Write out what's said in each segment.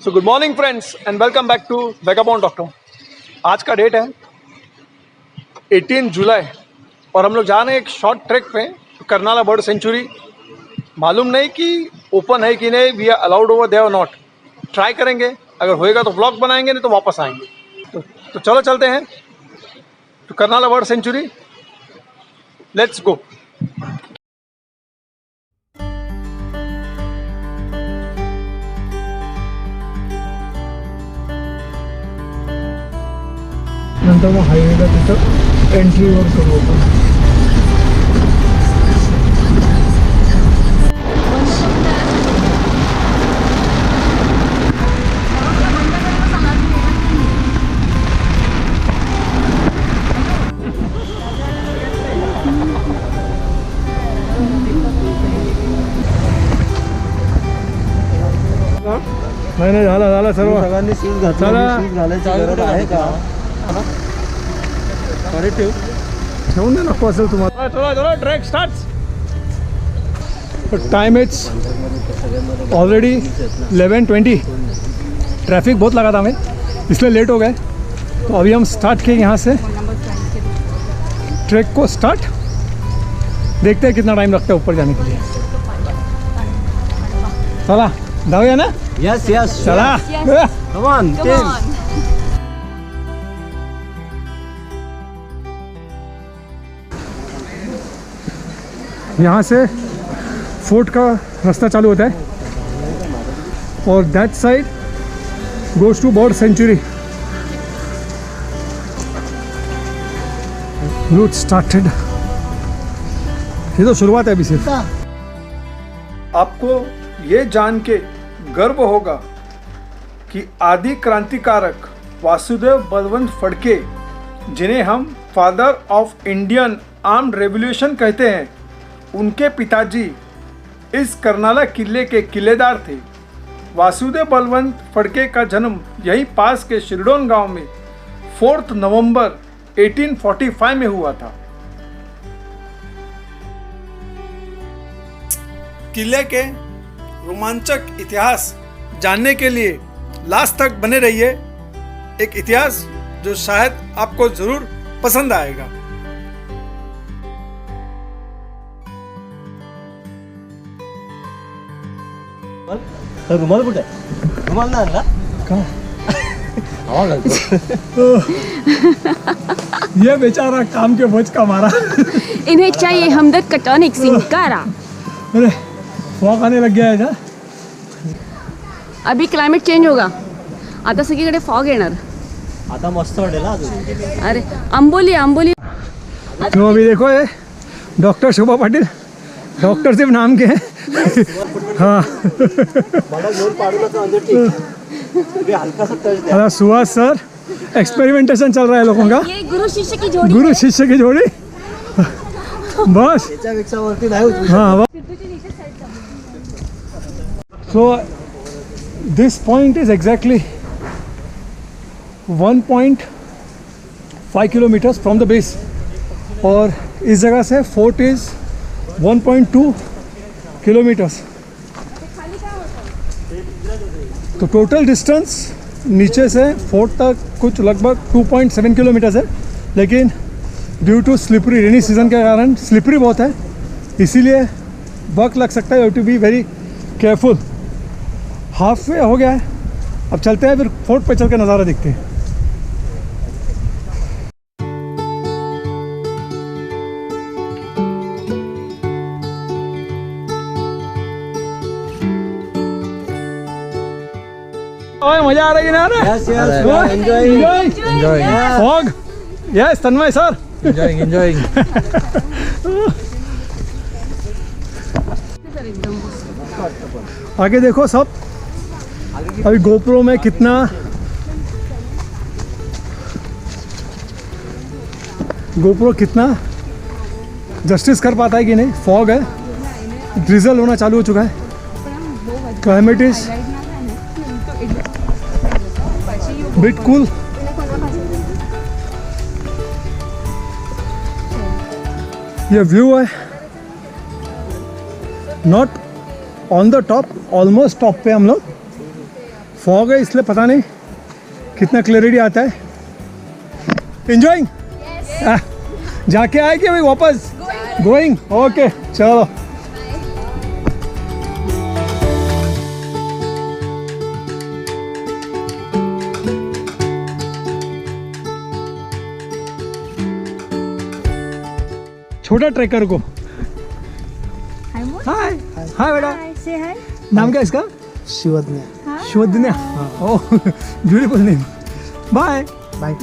So good morning friends and welcome back to vagabond doctor. आज का date है 18 जुलाई और हम लोग जा रहे हैं एक शॉर्ट ट्रैक पे करनाला बर्ड सेंचुरी। मालूम नहीं कि ओपन है कि नहीं, we are allowed over there और नॉट। ट्राई करेंगे, अगर होएगा तो व्लॉग बनाएंगे, नहीं तो वापस आएंगे। तो चलो चलते हैं तो करनाला बर्ड सेंचुरी, लेट्स गो। नंतर मग हायवेला तिथं एंट्रीवर करू आपण. नाही झालं सर्व सगळ्यांनी शूज घालायची गरज आहे का? ठेवून दे, नको असेल तुम्हाला. चलो track starts. Time it's already 11:20. Traffic बहुत लगा था हमें, इसलिए लेट हो गए. तो अभी हम स्टार्ट किए यहाँ से ट्रैक को स्टार्ट. देखते हैं कितना टाइम लगता है ऊपर जाने के लिए. चला जाऊया ना. यस यस चला कम ऑन यहाँ से फोर्ट का रास्ता चालू होता है और that side goes to bird sanctuary. Route started. ये तो शुरुआत है अभी सिर्फ. आपको ये जान के गर्व होगा कि आदि क्रांतिकारक वासुदेव बलवंत फड़के, जिन्हें हम father of Indian armed revolution कहते हैं, उनके पिताजी इस करनाला किले के किलेदार थे. वासुदेव बलवंत फड़के का जन्म यहीं पास के शिरडोन गांव में 4 नवंबर 1845 में हुआ था. किले के रोमांचक इतिहास जानने के लिए लास्ट तक बने रहिए. एक इतिहास जो शायद आपको जरूर पसंद आएगा. रुमाल कुठे? रुमाल नाही आणला का? हवा घालतो. ये बेचारा काम के बोझ का मारा. इन्हें चाहिए हमदर्द का टॉनिक सिंकारा. अरे फॉग आने लग गया है क्या? अभी क्लायमेट चेंज होगा, आता सगळीकडे फॉग येणार. आता मस्त वाटेल हा अजून. अरे आंबोली. तो अभी देखो ये डॉक्टर शोभा पाटिल, डॉक्टर सिर्फ नाम के हैं. हाँ मला जोर पाडूला तर म्हणजे ठीक. अभी हल्का सा टच द्या. अरे सुहास सर, एक्सपेरिमेंटेशन चल रहा है लोगों का. ये गुरु शिष्य की जोड़ी. गुरु शिष्य की जोड़ी. बस याच्यापेक्षा वरती नाही होत. हाँ. So this point is exactly 1.5 kilometers from the base और इस जगह से फोर्ट इज 1.2 किलोमीटर्स. तो टोटल डिस्टेंस नीचे से फोर्ट तक कुछ लगभग 2.7 किलोमीटर्स है, लेकिन due to slippery rainy season के कारण स्लिपरी बहुत है, इसीलिए वक्त लग सकता है. You to be very careful. Halfway हो गया है, अब चलते हैं, फिर फोर्ट पे चल के नज़ारा देखते हैं. ओए मजा आ रही है ना? Yes yes enjoy fog. Yes Tanmay sir, enjoying. आगे देखो सब. अभी गोप्रो में कितना जस्टिस कर पाता है कि नहीं. फॉग है, ड्रिजल होना चालू हो चुका है. Climate is bit cool. ये व्यू है not on the top, almost top पे हम लोग फॉग है इसलिए पता नहीं कितना क्लैरिटी आता है। एंजॉइंग जाके आए कि भाई वापस गोइंग। ओके चलो। छोटा ट्रैकर को हाय हाय बेटा, नाम क्या है इसका? Shivagya. Shivagya. Oh beautiful name. Bye bye.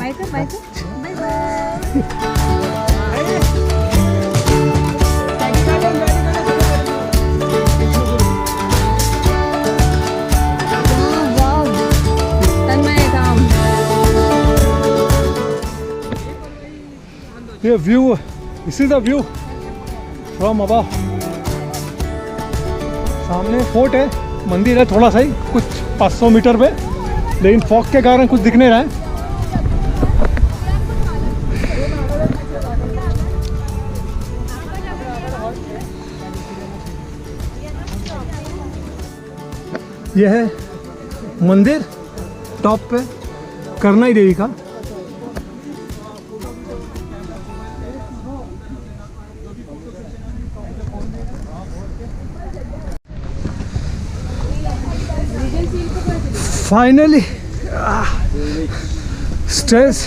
ये view, this is the view from above. सामने फोर्ट है, मंदिर है थोड़ा सा ही, कुछ 500 मीटर पे, लेकिन फॉग के कारण कुछ दिख नहीं रहा है। यह है मंदिर टॉप पे करनाई देवी का। फाइनली स्ट्रेस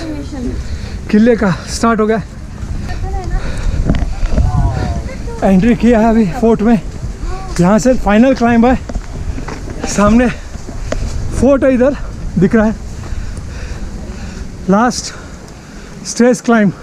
किले का स्टार्ट हो गया। एंट्री किया है अभी फोर्ट में। यहाँ से फाइनल क्लाइंब है। सामने फोर्ट है, इधर दिख रहा है। Last stress climb.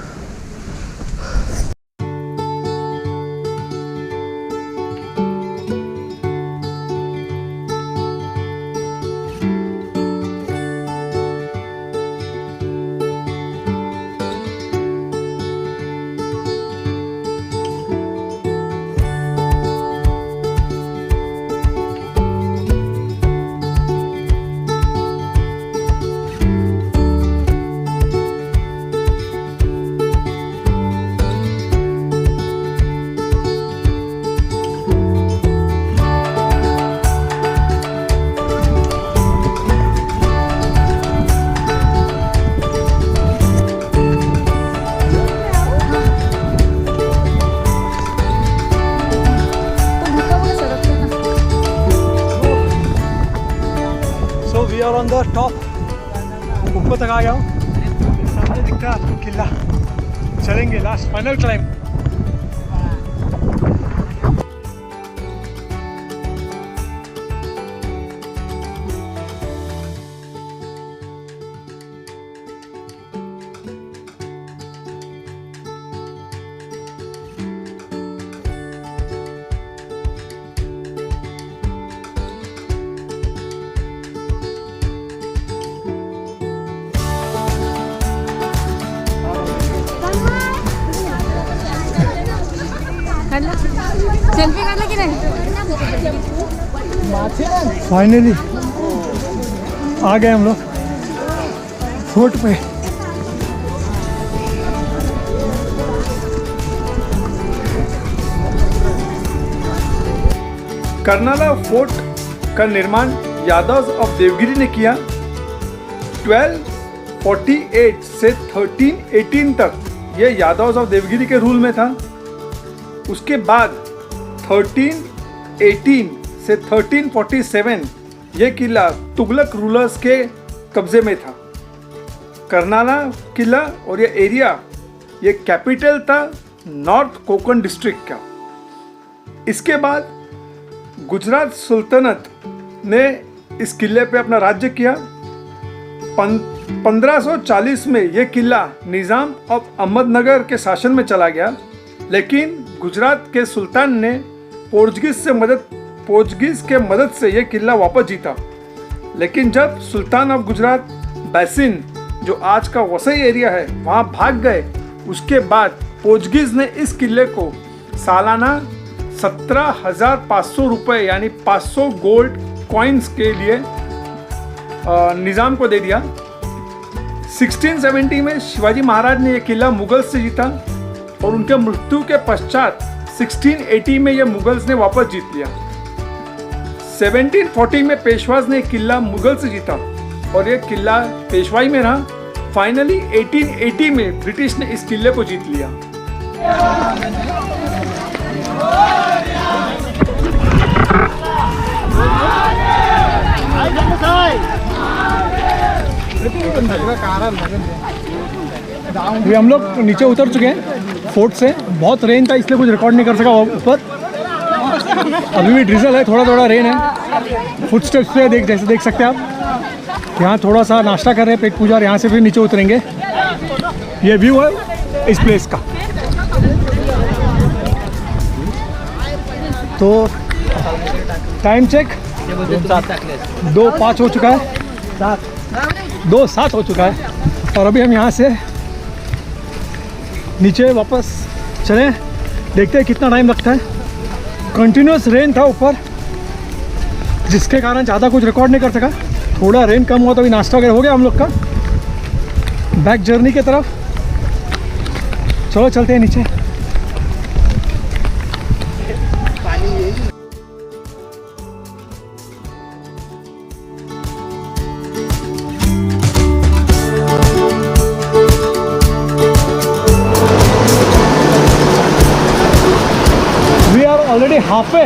On the top, ऊपर तक आ गया हूँ। सामने दिखता है आपको किला। चलेंगे लास्ट फाइनल क्लाइंब। सेल्फी काढला की नाही? फाइनली आ गए हम लोग फोर्ट पे। कर्नाला फोर्ट का निर्माण यादव ऑफ देवगिरी ने किया। 1248 से 1318 तक यह यादव ऑफ देवगिरी के रूल में था। उसके बाद 1318 से 1347 यह किला तुगलक रूलर्स के कब्जे में था। कर्नाला किला और यह एरिया ये कैपिटल था नॉर्थ कोंकण डिस्ट्रिक्ट का। इसके बाद गुजरात सुल्तानत ने इस किले पे अपना राज्य किया। 1540 में यह किला निज़ाम ऑफ अहमदनगर के शासन में चला गया, लेकिन गुजरात के सुल्तान ने पोर्चुगीज के मदद से यह किला वापस जीता। लेकिन जब सुल्तान ऑफ गुजरात बैसिन, जो आज का वसई एरिया है, वहाँ भाग गए, उसके बाद पोर्चुगीज ने इस किले को सालाना 17,500 रुपये यानी 500 गोल्ड कॉइन्स के लिए निज़ाम को दे दिया। 1670 में शिवाजी महाराज ने यह किला मुगल से जीता और उनके मृत्यु के पश्चात 1680 में यह मुगल्स ने वापस जीत लिया। 1740 में पेशवाज ने किला मुगल से जीता और ये किला पेशवाई में रहा। फाइनली 1880 में ब्रिटिश ने इस किले को जीत लिया। अभी हम लोग नीचे उतर चुके हैं फोर्ट से। बहुत रेन था इसलिए कुछ रिकॉर्ड नहीं कर सका ऊपर। अभी भी ड्रिजल है, थोड़ा थोड़ा रेन है। फुट स्टेप्स पे जैसे देख सकते हैं आप। यहाँ थोड़ा सा नाश्ता कर रहे हैं, पेट पूजा, और यहाँ से फिर नीचे उतरेंगे। ये व्यू है इस प्लेस का। तो टाइम चेक 2:05 हो चुका है, 2:07 हो चुका है। और अभी हम यहाँ से नीचे वापस चलें, देखते हैं कितना टाइम लगता है। कंटिन्यूस रेन था ऊपर, जिसके कारण ज़्यादा कुछ रिकॉर्ड नहीं कर सका। थोड़ा रेन कम हुआ तो अभी नाश्ता वगैरह हो गया हम लोग का। बैक जर्नी की तरफ चलो चलते हैं नीचे। ऑलरेडी हाफ वे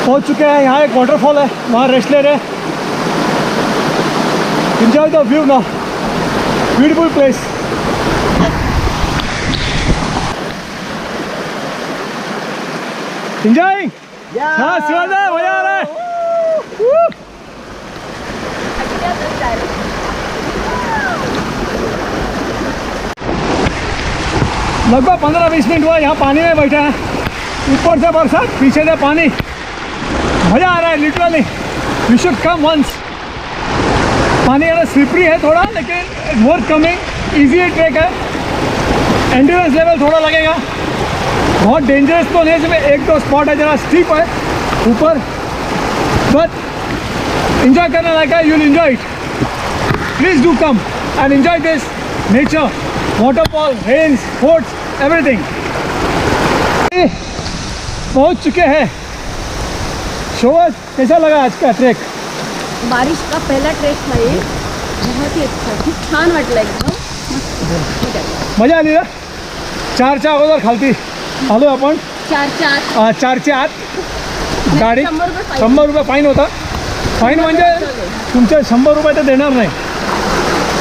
पहुंच चुके हैं। यहाँ एक वाटरफॉल है, वहाँ रेस्ट ले रहे हैं। Enjoy the view now, beautiful place. Enjoying? हाँ शिवाजा, मजा आ रहा है। लगभग 15-20 मिनट हुआ यहाँ पानी में बैठा है। ऊपर से बरसात, पीछे से पानी, मज़ा आ रहा है literally. We should come once. पानी ज़्यादा स्लिपरी है थोड़ा, लेकिन वर्थ कमिंग। इजी ट्रैक है, एंड्योरेंस लेवल थोड़ा लगेगा। बहुत डेंजरस तो नहीं, इसमें 1-2 स्पॉट है जरा स्टीप है ऊपर, बट इंजॉय करने लायक है। You'll enjoy it. Please do come and enjoy this nature, waterfall, rains, forts, everything. पहुंच चुके हैं। शोभा, कैसा लगा आज का ट्रैक? बारिश का पहला ट्रेक था ये, बहुत ही अच्छा, खूप छान वाटलं एकदम मस्त. मजा आली ना? 4च्या अगोदर खालती आलो आपण. 4च्या आत गाडी 100 रुपये फाईन होता. फाईन म्हणजे तुमचे 100 रुपये तर देणार नाही.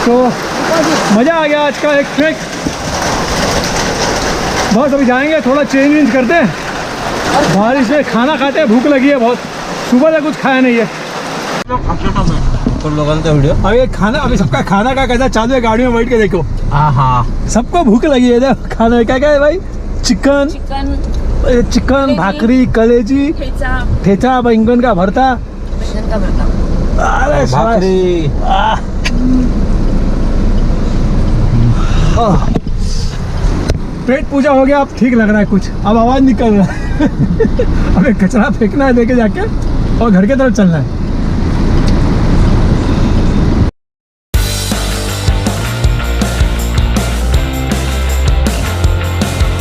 तो मज़ा आ गया आज का एक ट्रैक. बस अभी जाएंगे, थोड़ा चेंज करते हैं. बारिश में खाना खाते हैं, भूख लगी है बहुत. सुबह से कुछ खाया नहीं है. तुम लोगों का वीडियो अभी खाना, अभी सबका खाना का कैसा चालू है, गाड़ी में बैठ के देखो. हाँ सबको भूख लगी है. खाना क्या क्या है भाई? चिकन, भाकरी, कलेजी, ठेचा, बैंगन का भरता. अरे भाकरी. पेट पूजा हो गया. अब ठीक लग रहा है कुछ. अब आवाज़ निकल रहा है. अबे कचरा फेंकना है लेके जाके और घर के तरफ चलना है.